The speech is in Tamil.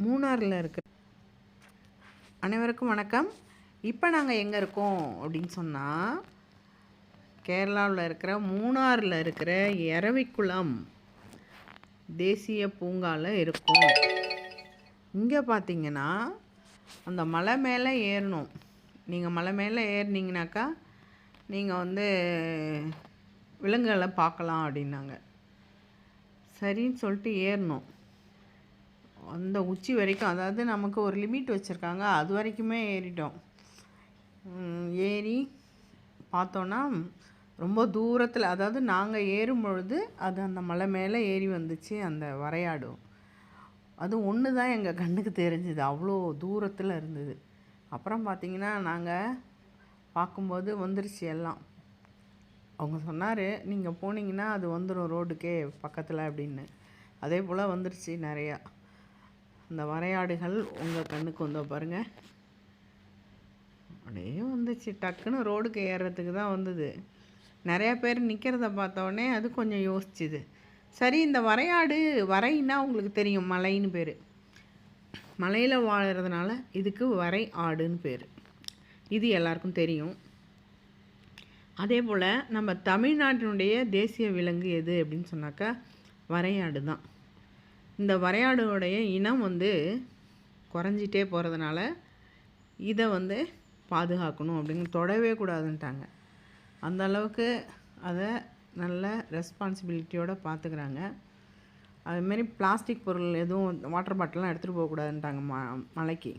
மூணாறில் இருக்கிற அனைவருக்கும் வணக்கம். இப்போ நாங்கள் எங்கே இருக்கோம் அப்படின்னு சொன்னால், கேரளாவில் இருக்கிற மூணாறில் இருக்கிற எரவிக்குளம் தேசிய பூங்காவில் இருக்கோம். இங்கே பார்த்தீங்கன்னா அந்த மலை மேலே ஏறணும். நீங்கள் மலை மேலே ஏறினீங்கனாக்கா நீங்கள் விலங்குகளை பார்க்கலாம் அப்படின்னாங்க. சரின்னு சொல்லிட்டு ஏறணும். அந்த உச்சி வரைக்கும், அதாவது நமக்கு ஒரு லிமிட் வச்சுருக்காங்க, அது வரைக்குமே ஏறிட்டோம். ஏறி பார்த்தோன்னா ரொம்ப தூரத்தில், அதாவது நாங்கள் ஏறும் பொழுது அது அந்த மலை மேலே ஏறி வந்துச்சு அந்த வரையாடும். அது ஒன்று தான் எங்கள் கண்ணுக்கு தெரிஞ்சுது, அவ்வளோ தூரத்தில் இருந்தது. அப்புறம் பார்த்திங்கன்னா நாங்கள் பார்க்கும்போது வந்துருச்சு எல்லாம். அவங்க சொன்னார், நீங்கள் போனீங்கன்னா அது வந்துடும் ரோடுக்கே பக்கத்தில் அப்படின்னு. அதே போல் வந்துருச்சு நிறையா. இந்த வரையாடுகள் உங்கள் கண்ணுக்கு வந்தோ பாருங்கள், அப்படியே வந்துச்சு. டக்குன்னு ரோடுக்கு ஏறுறதுக்கு தான் வந்தது. நிறையா பேர் நிற்கிறத பார்த்தோடனே அது கொஞ்சம் யோசிச்சுது. சரி, இந்த வரைன்னா உங்களுக்கு தெரியும், மலைன்னு பேர். மலையில் வாழறதுனால இதுக்கு வரை ஆடுன்னு பேர். இது எல்லாருக்கும் தெரியும். அதே போல் நம்ம தமிழ்நாட்டினுடைய தேசிய விலங்கு எது அப்படின்னு சொன்னாக்கா வரையாடு தான். இந்த வரையாடுடைய இனம் குறைஞ்சிட்டே போகிறதுனால இதை பாதுகாக்கணும் அப்படின்னு தொடவே கூடாதுன்ட்டாங்க. அந்த அளவுக்கு அதை நல்ல ரெஸ்பான்சிபிலிட்டியோடு பார்த்துக்கிறாங்க. அதுமாரி பிளாஸ்டிக் பொருள் எதுவும், வாட்டர் பாட்டிலாம் எடுத்துகிட்டு போகக்கூடாதுன்ட்டாங்க மலைக்கு.